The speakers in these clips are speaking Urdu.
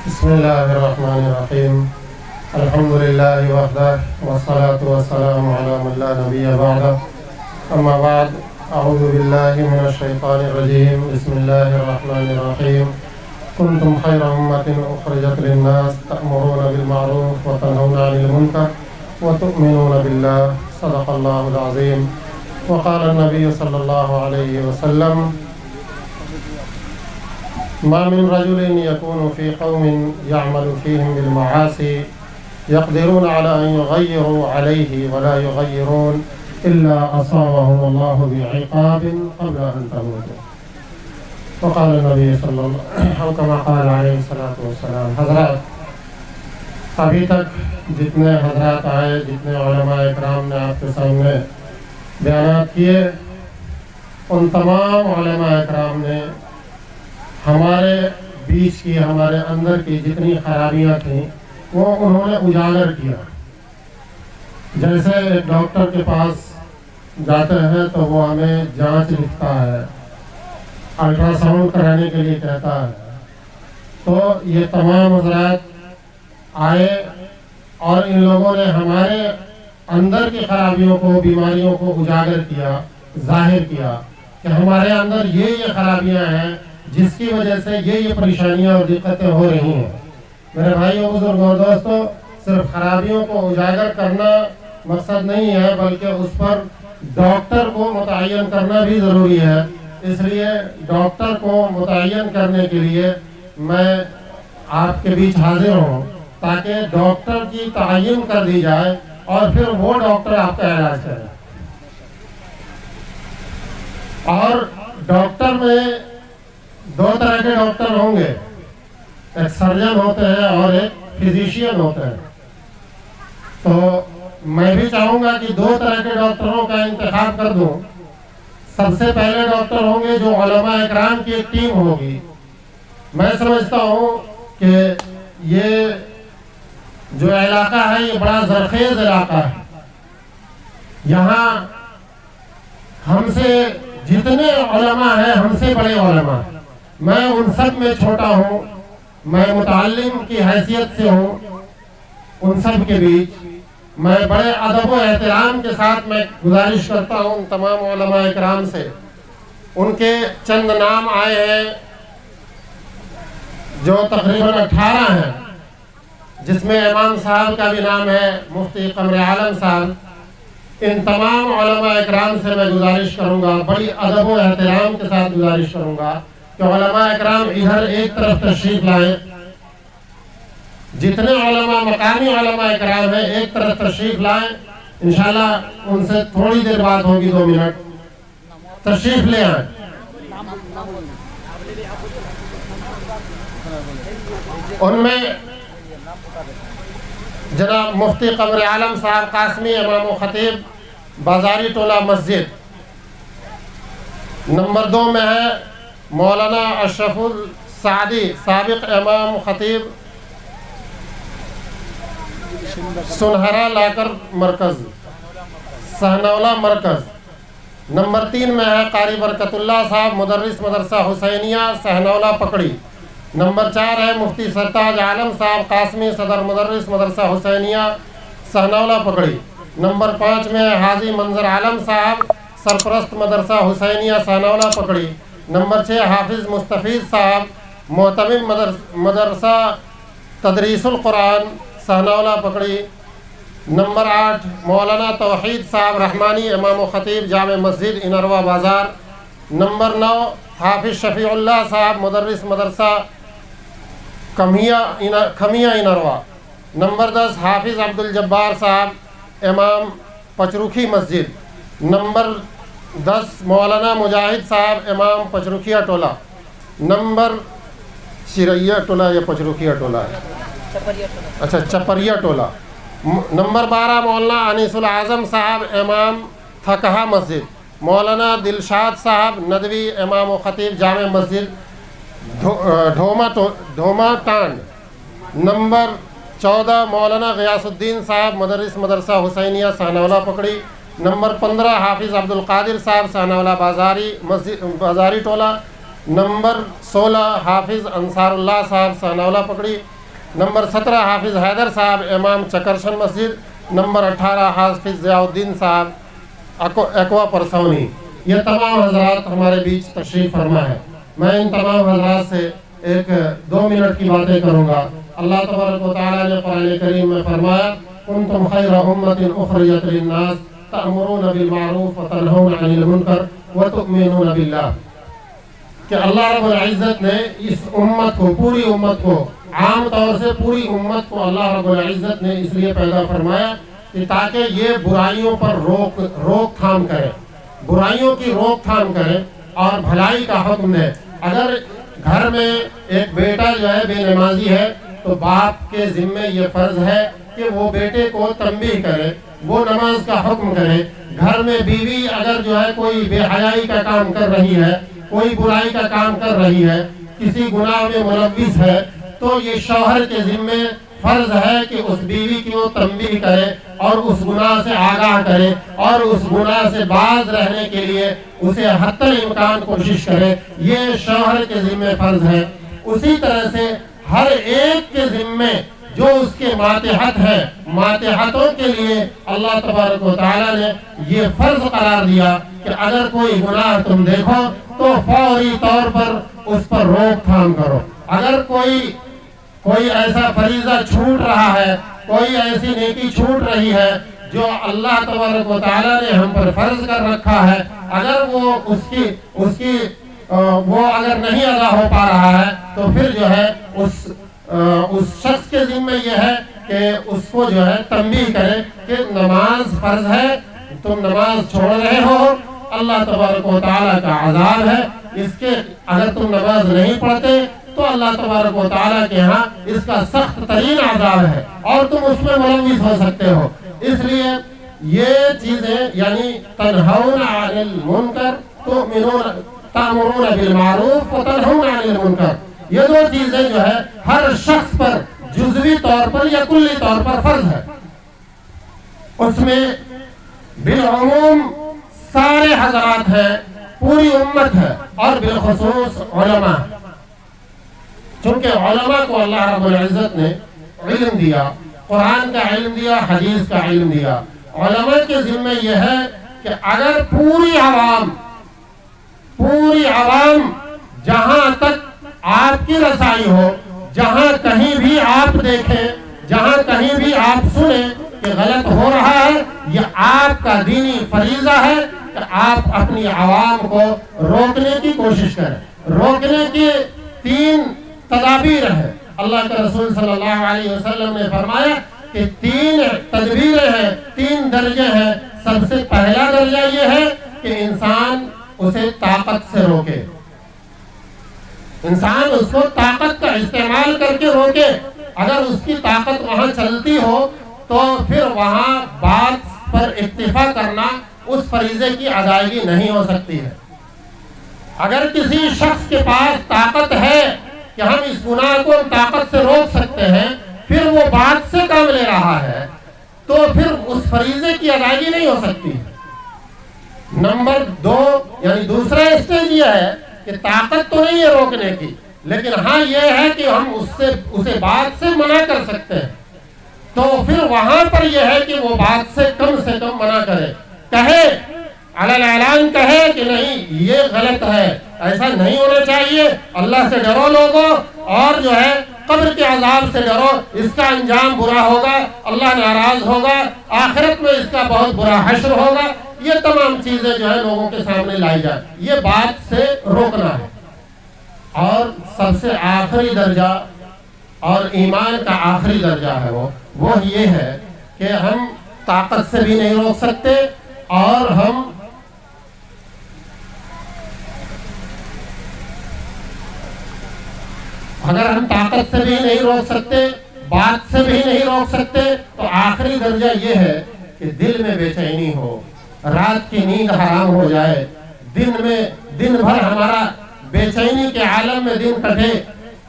بسم الله الرحمن الرحيم. الحمد لله وحده والصلاة والسلام على من لا نبي بعده. أما بعد، أعوذ بالله من الشيطان الرجيم. بسم الله الرحمن الرحيم. كنتم خير أمة أخرجت للناس تأمرون بالمعروف وتنهون عن المنكر وتؤمنون بالله. صدق الله العظيم. وقال النبي صلى الله عليه وسلم: ما من رجل يكون في قوم يعمل فيهم بالمعاصي يقدرون على أن يغيروا عليه ولا يغيرون إلا أصابهم الله بعقاب قبل أن تموتوا. وقال النبي صلى الله أو كما قال عليه الصلاة والسلام. حضرات، ابھی تک جتنے حضرات آئے، جتنے علماء اکرام نے آپ کے سامنے بیانات کیے، ان تمام علماء اکرام نے ہمارے بیچ کی، ہمارے اندر کی جتنی خرابیاں تھیں وہ انہوں نے اجاگر کیا. جیسے ایک ڈاکٹر کے پاس جاتے ہیں تو وہ ہمیں جانچ لکھتا ہے، الٹرا ساؤنڈ کرانے کے لیے کہتا ہے. تو یہ تمام حضرات آئے اور ان لوگوں نے ہمارے اندر کی خرابیوں کو، بیماریوں کو اجاگر کیا، ظاہر کیا کہ ہمارے اندر یہ خرابیاں ہیں جس کی وجہ سے یہ پریشانیاں اور دقتیں ہو رہی ہیں. میرے بھائیوں، بزرگوں اور دوستوں، صرف خرابیوں کو اجاگر کرنا مقصد نہیں ہے، بلکہ اس پر ڈاکٹر کو متعین کرنا بھی ضروری ہے. اس لیے ڈاکٹر کو متعین کرنے کے لیے میں آپ کے بیچ حاضر ہوں، تاکہ ڈاکٹر کی تعین کر دی جائے اور پھر وہ ڈاکٹر آپ کا علاج کرے. اور ڈاکٹر میں دو طرح کے ڈاکٹر ہوں گے، ایک سرجن ہوتے ہیں اور ایک فزیشین ہوتے ہیں. تو میں بھی چاہوں گا کہ دو طرح کے ڈاکٹروں کا انتخاب کر دوں. سب سے پہلے ڈاکٹر ہوں گے جو علماء اکرام کی ایک ٹیم ہوگی. میں سمجھتا ہوں کہ یہ جو علاقہ ہے یہ بڑا زرخیز علاقہ ہے. یہاں ہم سے جتنے علماء ہیں، ہم سے بڑے علماء، میں ان سب میں چھوٹا ہوں، میں متعلم کی حیثیت سے ہوں. ان سب کے بیچ میں بڑے ادب و احترام کے ساتھ میں گزارش کرتا ہوں ان تمام علماء اکرام سے. ان کے چند نام آئے ہیں جو تقریباً 18 ہیں، جس میں امام صاحب کا بھی نام ہے، مفتی قمر عالم صاحب. ان تمام علماء اکرام سے میں گزارش کروں گا، بڑی ادب و احترام کے ساتھ گزارش کروں گا کہ علماء اکرام ادھر ایک طرف تشریف لائیں. جتنے علماء، مقامی علماء اکرام ہیں، ایک طرف تشریف لائیں. انشاءاللہ ان سے تھوڑی دیر بات ہوگی، 2 منٹ تشریف لے آئیں. ان میں جناب مفتی قمر عالم صاحب قاسمی، امام و خطیب، بازاری ٹولہ مسجد. نمبر 2 میں ہے مولانا اشرف السعدی، سابق امام و خطیب، سنہرا لاکر مرکز، سہنولہ مرکز. نمبر 3 میں ہے قاری برکت اللہ صاحب، مدرس مدرسہ حسینیہ، سہنولہ پکڑی. نمبر 4 ہے مفتی سرتاج عالم صاحب قاسمی، صدر مدرس مدرسہ حسینیہ، سہنولہ پکڑی. نمبر 5 میں ہے حاجی منظر عالم صاحب، سرپرست مدرسہ حسینیہ، سہنولہ پکڑی. نمبر 6 حافظ مستفیض صاحب، محتمم مدرسہ تدریس القرآن، سہنولہ پکڑی. نمبر 8 مولانا توحید صاحب رحمانی، امام و خطیب، جامع مسجد، انروا بازار. نمبر 9 حافظ شفیع اللہ صاحب، مدرس مدرسہ کھمیا انروا. نمبر 10 حافظ عبدالجبار صاحب، امام پچروکھی مسجد. نمبر 10 مولانا مجاہد صاحب، امام پچروکھیا ٹولہ. نمبر شرعیہ ٹولہ یا پچروکھیا ٹولہ ہے، اچھا چپریا ٹولہ. نمبر 12 مولانا انیس العظم صاحب، امام تھکہا مسجد. مولانا دلشاد صاحب ندوی، امام و خطیب، جامع مسجد ڈھوما ٹانڈ. نمبر 14 مولانا غیاث الدین صاحب، مدرس مدرسہ حسینیہ، سہنولہ پکڑی. نمبر 15 حافظ عبدالقادر صاحب، سہنولہ بازاری ٹولہ. نمبر 16 حافظ انصار اللہ صاحب، سہنولہ پکڑی. نمبر 17 حافظ حیدر صاحب امام چکرشن مسجد. نمبر 18 حافظ ضیاء الدین صاحب ایکوا پرسونی. یہ تمام حضرات ہمارے بیچ تشریف فرما ہے. میں ان تمام حضرات سے 1-2 منٹ کی باتیں کروں گا. اللہ تبارک و تعالیٰ نے قرآن کریم میں فرمایا کنتم خیر امت اخرجت للناس تأمرون بالمعروف وتنہون عن المنکر وتؤمنون باللہ، کہ اللہ رب العزت نے اس امت کو، پوری امت کو، عام طور سے پوری امت کو اللہ رب العزت نے اس لیے پیدا فرمایا کہ تاکہ یہ برائیوں پر روک تھام کرے، برائیوں کی روک تھام کرے اور بھلائی کا حکم دے. اگر گھر میں ایک بیٹا جو ہے بے نمازی ہے تو باپ کے ذمے یہ فرض ہے کہ وہ بیٹے کو تنبیہ کرے، وہ نماز کا حکم کرے. گھر میں بیوی اگر جو ہے کوئی بے حیائی کا کام کر رہی ہے، کوئی برائی کا کام کر رہی ہے، کسی گناہ میں ملوث ہے، تو یہ شوہر کے ذمے فرض ہے کہ اس بیوی کی وہ تنبیہ کرے اور اس گناہ سے آگاہ کرے اور اس گناہ سے باز رہنے کے لیے اسے حتی الامکان کوشش کرے. یہ شوہر کے ذمے فرض ہے. اسی طرح سے ہر ایک کے ذمے جو اس کے ماتحت ہے، ماتحتوں کے لیے اللہ تبارک و تعالیٰ نے یہ فرض قرار دیا کہ اگر کوئی گناہ تم دیکھو تو فوری طور پر اس پر روک تھام کرو. اگر کوئی ایسا فریضہ چھوٹ رہا ہے، کوئی ایسی نیکی چھوٹ رہی ہے جو اللہ تبارک و تعالیٰ نے ہم پر فرض کر رکھا ہے، اگر وہ وہ اگر نہیں ادا ہو پا رہا ہے تو پھر جو ہے اس شخص کے ذمہ یہ ہے کہ اس کو جو ہے تنبیہ کرے کہ نماز فرض ہے، تم نماز چھوڑ رہے ہو، اللہ تبارک و تعالیٰ کا عذاب ہے. اس کے اگر تم نماز نہیں پڑھتے تو اللہ تبارک و تعالیٰ کے ہاں اس کا سخت ترین عذاب ہے اور تم اس میں ملوث ہو سکتے ہو. اس لیے یہ چیزیں یعنی تنہون عن المنکر تأمرون بالمعروف وتنہون عن المنکر، یہ دو چیزیں جو ہے ہر شخص پر جزوی طور پر یا کلی طور پر فرض ہے. اس میں بالعموم سارے حضرات ہیں، پوری امت ہے اور بالخصوص علماء، چونکہ علماء کو اللہ رب العزت نے علم دیا، قرآن کا علم دیا، حدیث کا علم دیا. علماء کے ذمہ یہ ہے کہ اگر پوری عوام جہاں تک آپ کی رسائی ہو، جہاں کہیں بھی آپ دیکھیں، جہاں کہیں بھی آپ سنیں کہ غلط ہو رہا ہے، یہ آپ کا دینی فریضہ ہے کہ آپ اپنی عوام کو روکنے کی کوشش کریں. روکنے کی 3 تدابیر ہیں. اللہ کے رسول صلی اللہ علیہ وسلم نے فرمایا کہ 3 تدبیریں ہیں، 3 درجے ہیں. سب سے پہلا درجہ یہ ہے کہ انسان اسے طاقت سے روکے، انسان اس کو طاقت کا استعمال کر کے روکے. اگر اس کی طاقت وہاں چلتی ہو تو پھر وہاں بات پر اکتفا کرنا اس فریضے کی ادائیگی نہیں ہو سکتی ہے. اگر کسی شخص کے پاس طاقت ہے کہ ہم اس گناہ کو طاقت سے روک سکتے ہیں، پھر وہ بات سے کام لے رہا ہے تو پھر اس فریضے کی ادائیگی نہیں ہو سکتی. نمبر 2 یعنی دوسرا اسٹیج یہ ہے کہ طاقت تو نہیں ہے روکنے کی، لیکن ہاں یہ ہے کہ ہم اسے بات سے منع کر سکتے ہیں. تو پھر وہاں پر یہ ہے کہ وہ بات سے کم منع کرے، کہے، علی الاعلان کہے کہ نہیں یہ غلط ہے، ایسا نہیں ہونا چاہیے، اللہ سے ڈرو لوگوں، اور جو ہے قبر کے عذاب سے ڈرو، اس کا انجام برا ہوگا، اللہ ناراض ہوگا، آخرت میں اس کا بہت برا حشر ہوگا. یہ تمام چیزیں جو ہے لوگوں کے سامنے لائی جائے، یہ بات سے روکنا ہے. اور سب سے آخری درجہ اور ایمان کا آخری درجہ ہے وہ یہ ہے کہ ہم طاقت سے بھی نہیں روک سکتے، اور ہم اگر ہم طاقت سے بھی نہیں روک سکتے، بات سے بھی نہیں روک سکتے، تو آخری درجہ یہ ہے کہ دل میں بے چینی ہو، رات کی نیند حرام ہو جائے، دن بھر ہمارا بے چینی کے عالم میں دن کٹے،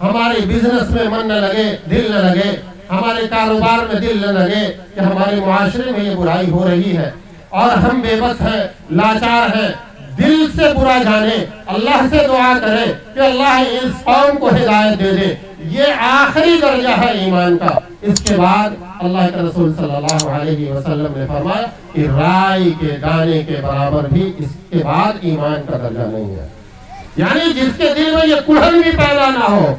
ہمارے بزنس میں من نہ لگے، دل نہ لگے، ہمارے کاروبار میں دل نہ لگے کہ ہمارے معاشرے میں یہ برائی ہو رہی ہے اور ہم بے بس ہیں، لاچار ہیں. دل سے برا جانے، اللہ سے دعا کرے کہ اللہ اس قوم کو ہدایت دے دے، یہ آخری درجہ ہے ایمان کا. اس کے بعد اللہ کے رسول صلی اللہ علیہ وسلم نے فرمایا کہ رائی کے دانے کے برابر بھی اس کے بعد ایمان کا درجہ نہیں ہے. یعنی جس کے دل میں یہ کڑھن بھی پیدا نہ ہو,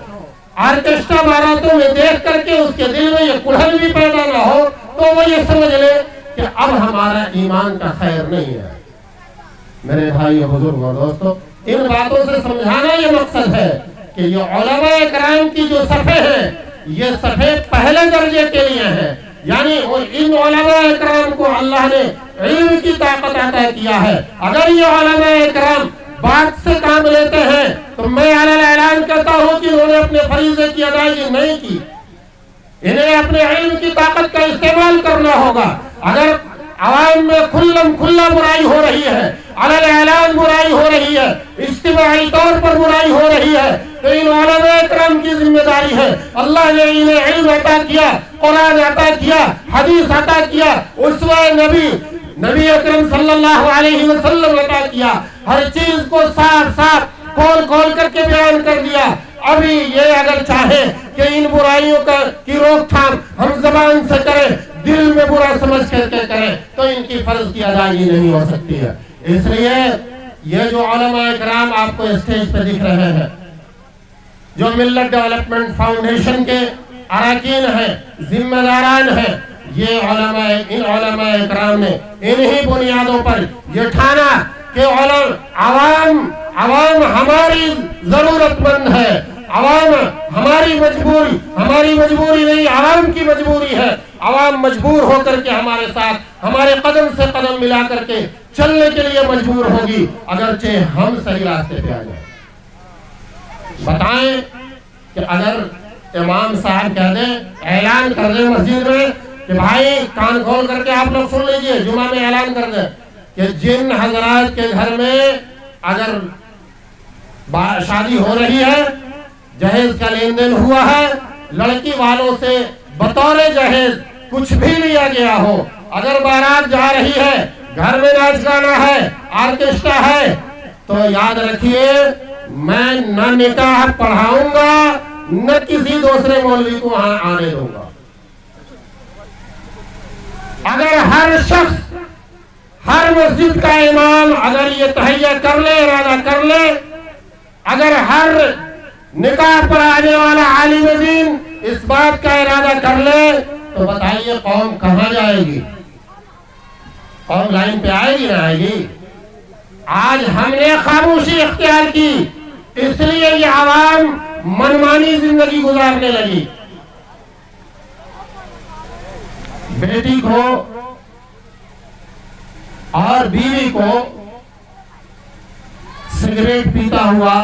آرکیسٹرا باراتوں میں دیکھ کر کے اس کے دل میں یہ کڑھن بھی پیدا نہ ہو, تو وہ یہ سمجھ لے کہ اب ہمارا ایمان کا خیر نہیں ہے. میرے بھائی بزرگ اور دوستو, ان باتوں سے سمجھانا یہ مقصد ہے کہ یہ علماء کرام کی جو صفحے ہیں یہ صفحے پہلے درجے کے لیے ہیں. یعنی ان علماء کرام کو اللہ نے علم کی طاقت عطا کیا ہے. اگر یہ علماء کرام بات سے کام لیتے ہیں تو میں اعلان کرتا ہوں کہ انہوں نے اپنے فریضے کی ادائیگی نہیں کی. انہیں اپنے علم کی طاقت کا استعمال کرنا ہوگا. اگر عوام میں کھلا برائی ہو رہی ہے, اعلان برائی ہو رہی ہے, اجتماعی طور پر برائی ہو رہی ہے, تو ان علماء کرام کی ذمہ داری ہے. اللہ نے انہیں علم عطا کیا, قرآن عطا کیا, حدیث عطا کیا, اسوہ نبی اکرم صلی اللہ علیہ وسلم عطا کیا. ہر چیز کو صاف کھول کر کے بیان کر دیا. ابھی یہ اگر چاہیں کہ ان برائیوں کی روک تھام ہم زبان سے کریں, دل میں برا سمجھ کر کے کریں, تو ان کی فرض کی ادائیگی نہیں ہو سکتی ہے. اس لیے یہ جو علماء کرام آپ کو اسٹیج پہ دکھ رہے ہیں, جو ملت ڈیولپمنٹ فاؤنڈیشن کے اراکین ہیں, ذمہ داران ہیں, یہ ان علماء کرام نے انہی بنیادوں پر یہ ٹھانا کہ عوام ہماری ضرورت مند ہے, عوام ہماری مجبوری نہیں, عوام کی مجبوری ہے. عوام مجبور ہو کر کے ہمارے ساتھ, ہمارے قدم سے قدم ملا کر کے چلنے کے لیے مجبور ہوگی, اگرچہ ہم صحیح راستے پہ آ جائیں. بتائیں کہ اگر امام صاحب کہہ دیں, اعلان کر دیں مسجد میں کہ بھائی کان کھول کر کے آپ لوگ سن لیجئے, جمعہ میں اعلان کر دیں کہ جن حضرات کے گھر میں اگر شادی ہو رہی ہے, جہیز کا لین دین ہوا ہے, لڑکی والوں سے بطور جہیز کچھ بھی لیا گیا ہو, اگر بارات جا رہی ہے, گھر میں ناچ گانا ہے, آرکیسٹرا ہے, تو یاد رکھیے میں نہ نکاح پڑھاؤں گا نہ کسی دوسرے مولوی کو وہاں آنے دوں گا. اگر ہر شخص, ہر مسجد کا امام اگر یہ تہیہ کر لے, ارادہ کر لے, اگر ہر نکاح پر آنے والا عالم دین اس بات کا ارادہ کر لے, تو بتائیے قوم کہاں جائے گی؟ قوم لائن پہ آئے گی نہ آئے گی؟ آج ہم نے خاموشی اختیار کی, اس لیے یہ عوام منمانی زندگی گزارنے لگی. بیٹی کو اور بیوی کو سگریٹ پیتا ہوا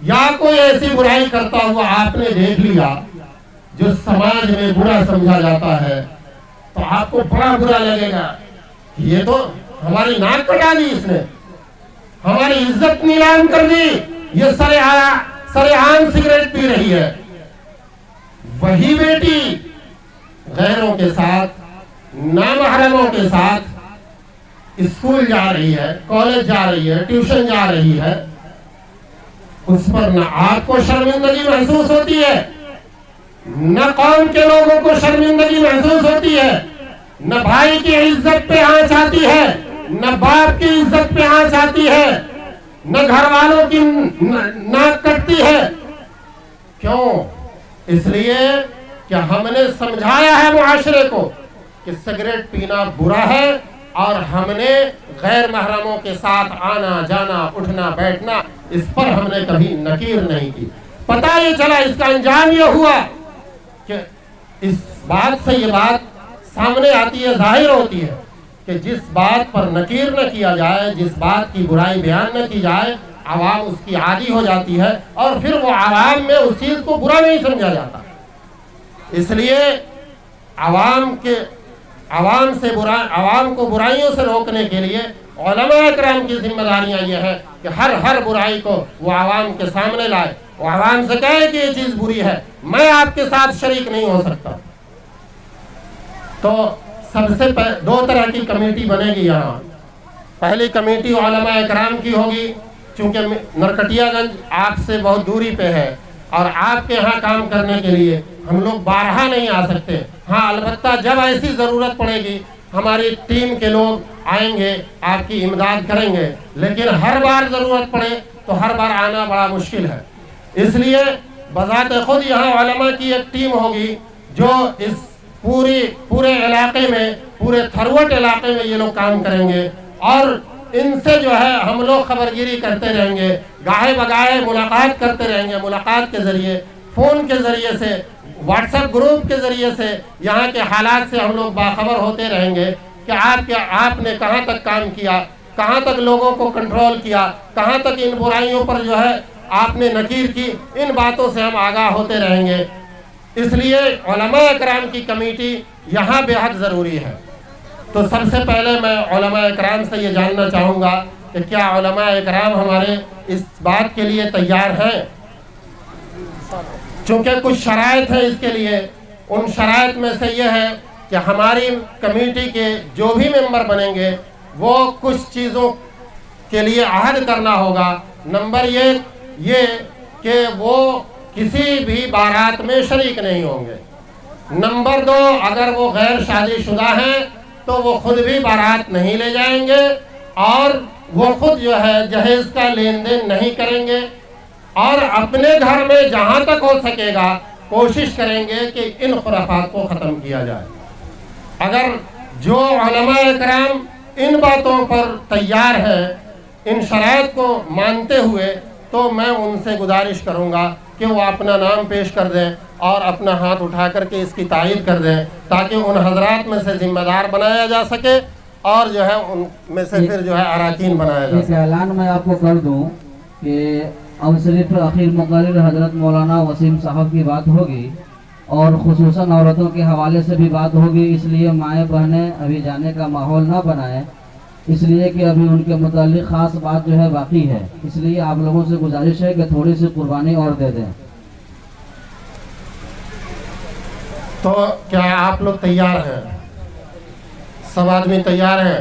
یا کوئی ایسی برائی کرتا ہوا آپ نے دیکھ لیا جو سماج میں برا سمجھا جاتا ہے, تو آپ کو بڑا برا لگے گا. یہ تو ہماری ناک کٹا دی, اس نے ہماری عزت نیلام کر دی, یہ سر عام سگریٹ پی رہی ہے. وہی بیٹی غیروں کے ساتھ, نامحرموں کے ساتھ اسکول جا رہی ہے, کالج جا رہی ہے, ٹیوشن جا رہی ہے, اس پر نہ آپ کو شرمندگی محسوس ہوتی ہے, نہ قوم کے لوگوں کو شرمندگی محسوس ہوتی ہے, نہ بھائی کی عزت پہ آنچ آتی ہے, نہ باپ کی عزت پہ آنچ آتی ہے, نہ گھر والوں کی ناک کٹتی ہے. کیوں؟ اس لیے کہ ہم نے سمجھایا ہے معاشرے کو کہ سگریٹ پینا برا ہے, اور ہم نے غیر محرموں کے ساتھ آنا جانا, اٹھنا بیٹھنا, اس پر ہم نے کبھی نکیر نہیں کی. پتہ یہ چلا, اس کا انجام یہ ہوا کہ اس بات سے یہ بات سامنے آتی ہے, ظاہر ہوتی ہے کہ جس بات پر نکیر نہ کیا جائے, جس بات کی برائی بیان نہ کی جائے, عوام اس کی عادی ہو جاتی ہے, اور پھر وہ عوام میں اس چیز کو برا نہیں سمجھا جاتا. اس لیے عوام کو برائیوں سے روکنے کے لیے علماء کرام کی ذمہ داریاں یہ ہے کہ ہر برائی کو وہ عوام کے سامنے لائے, وہ عوام سے کہے کہ یہ چیز بری ہے, میں آپ کے ساتھ شریک نہیں ہو سکتا. تو سب سے دو طرح کی کمیٹی بنے گی یہاں. پہلی کمیٹی علماء کرام کی ہوگی, چونکہ نرکٹیا گنج آپ سے بہت دوری پہ ہے, اور آپ کے ہاں کام کرنے کے لیے ہم لوگ بارہا نہیں آ سکتے. ہاں البتہ جب ایسی ضرورت پڑے گی ہماری ٹیم کے لوگ آئیں گے، آپ کی امداد کریں گے، لیکن ہر بار ضرورت پڑے تو ہر بار آنا بڑا مشکل ہے. اس لیے بذات خود یہاں علماء کی ایک ٹیم ہوگی جو اس پورے علاقے میں، پورے تھروٹ علاقے میں یہ لوگ کام کریں گے، اور ان سے جو ہے ہم لوگ خبرگیری کرتے رہیں گے، گاہے بگاہے ملاقات کرتے رہیں گے. ملاقات کے ذریعے، فون کے ذریعے سے، واٹس ایپ گروپ کے ذریعے سے یہاں کے حالات سے ہم لوگ باخبر ہوتے رہیں گے کہ آپ نے کہاں تک کام کیا، کہاں تک لوگوں کو کنٹرول کیا، کہاں تک ان برائیوں پر جو ہے آپ نے نکیر کی. ان باتوں سے ہم آگاہ ہوتے رہیں گے. اس لیے علماء اکرام کی کمیٹی یہاں بے حد ضروری ہے. تو سب سے پہلے میں علماء اکرام سے یہ جاننا چاہوں گا کہ کیا علماء اکرام ہمارے اس بات کے لیے تیار ہیں؟ چونکہ کچھ شرائط ہیں اس کے لیے. ان شرائط میں سے یہ ہے کہ ہماری کمیٹی کے جو بھی ممبر بنیں گے وہ کچھ چیزوں کے لیے عہد کرنا ہوگا. نمبر یہ کہ وہ کسی بھی بارات میں شریک نہیں ہوں گے. نمبر 2، اگر وہ غیر شادی شدہ ہیں تو وہ خود بھی بارات نہیں لے جائیں گے، اور وہ خود جو ہے جہیز کا لین دین نہیں کریں گے، اور اپنے گھر میں جہاں تک ہو سکے گا کوشش کریں گے کہ ان خرافات کو ختم کیا جائے. اگر جو علماء اکرام ان باتوں پر تیار ہیں، ان شرائط کو مانتے ہوئے، تو میں ان سے گزارش کروں گا کہ وہ اپنا نام پیش کر دیں اور اپنا ہاتھ اٹھا کر کے اس کی تائید کر دیں، تاکہ ان حضرات میں سے ذمہ دار بنایا جا سکے اور جو ہے ان میں سے پھر جو ہے اراکین بنایا جا سکے. ایک اعلان میں آپ کو کر دوں کہ اب صرف اخیر مقرر حضرت مولانا وسیم صاحب کی بات ہوگی، اور خصوصاً عورتوں کے حوالے سے بھی بات ہوگی. اس لیے مائیں بہنیں ابھی جانے کا ماحول نہ بنائیں، اس لیے کہ ابھی ان کے متعلق خاص بات جو ہے باقی ہے. اس لیے آپ لوگوں سے گزارش ہے کہ تھوڑی سی قربانی اور دے دیں. تو کیا آپ لوگ تیار ہیں؟ سب آدمی تیار ہیں؟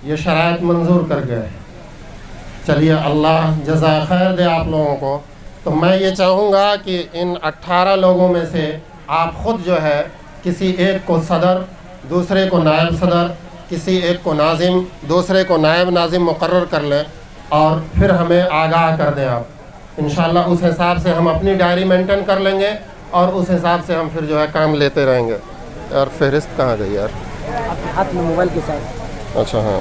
یہ شرائط منظور کر گئے. چلیے اللہ جزائے خیر دے آپ لوگوں کو. تو میں یہ چاہوں گا کہ ان 18 لوگوں میں سے آپ خود جو ہے کسی ایک کو صدر، دوسرے کو نائب صدر، کسی ایک کو ناظم، دوسرے کو نائب ناظم مقرر کر لیں، اور پھر ہمیں آگاہ کر دیں. آپ انشاءاللہ اس حساب سے ہم اپنی ڈائری مینٹین کر لیں گے، اور اس حساب سے ہم پھر جو ہے کام لیتے رہیں گے. یار فہرست کہاں گئی یار؟ ہاتھ میں موبائل کے ساتھ. اچھا ہاں،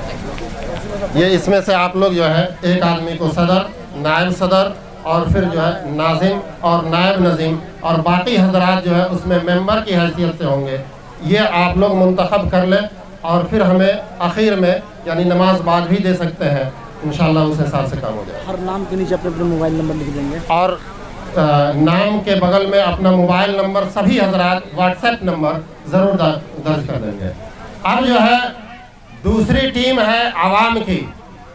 یہ اس میں سے آپ لوگ جو ہے ایک آدمی کو صدر، نائب صدر، اور پھر جو ہے ناظم اور نائب نظیم، اور باقی حضرات جو ہے اس میں ممبر کی حیثیت سے ہوں گے. یہ آپ لوگ منتخب کر لیں، اور پھر ہمیں آخر میں یعنی نماز بعد بھی دے سکتے ہیں. انشاءاللہ اس حساب سے کام ہو جائے. ہر نام کے نیچے اپنے موبائل نمبر لکھ دیں گے، اور نام کے بغل میں اپنا موبائل نمبر سبھی حضرات واٹس ایپ نمبر ضرور درج کر دیں گے. اب جو ہے دوسری ٹیم ہے عوام کی.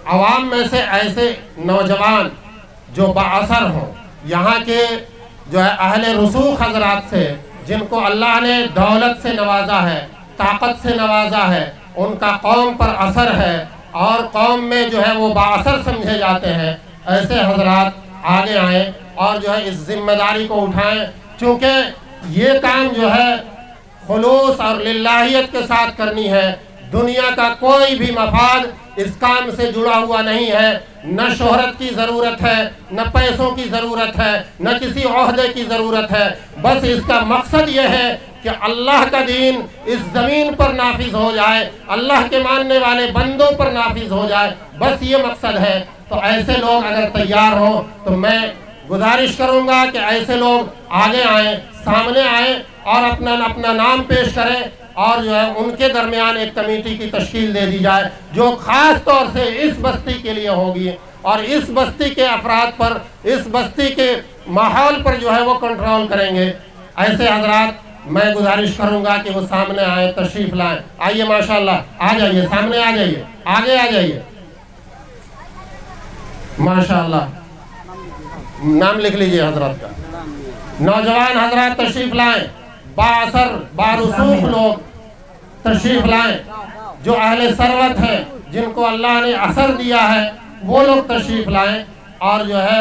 عوام میں سے ایسے نوجوان جو بااثر ہوں، یہاں کے جو ہے اہل رسوخ حضرات سے، جن کو اللہ نے دولت سے نوازا ہے، طاقت سے نوازا ہے، ان کا قوم پر اثر ہے، اور قوم میں جو ہے وہ بااثر سمجھے جاتے ہیں، ایسے حضرات آگے آئیں اور جو ہے اس ذمہ داری کو اٹھائیں. چونکہ یہ کام جو ہے خلوص اور للہیت کے ساتھ کرنی ہے. دنیا کا کوئی بھی مفاد اس کام سے جڑا ہوا نہیں ہے. نہ شہرت کی ضرورت ہے، نہ پیسوں کی ضرورت ہے، نہ کسی عہدے کی ضرورت ہے. بس اس کا مقصد یہ ہے کہ اللہ کا دین اس زمین پر نافذ ہو جائے، اللہ کے ماننے والے بندوں پر نافذ ہو جائے. بس یہ مقصد ہے. تو ایسے لوگ اگر تیار ہوں تو میں گزارش کروں گا کہ ایسے لوگ آگے آئیں، سامنے آئیں، اور اپنا نام پیش کریں، اور جو ہے ان کے درمیان ایک کمیٹی کی تشکیل دے دی جائے جو خاص طور سے اس بستی کے لیے ہوگی، اور اس بستی کے افراد پر، اس بستی کے ماحول پر جو ہے وہ کنٹرول کریں گے. ایسے حضرات میں گزارش کروں گا کہ وہ سامنے آئیں، تشریف لائیں. آئیے ماشاءاللہ، آ جائیے، سامنے آ جائیے، آگے آ جائیے. ماشاءاللہ نام لکھ لیجئے حضرات کا. نوجوان حضرات تشریف لائیں، بااثر بارسوخ لوگ تشریف لائیں، جو اہل ثروت ہیں، جن کو اللہ نے اثر دیا ہے، وہ لوگ تشریف لائیں، اور جو ہے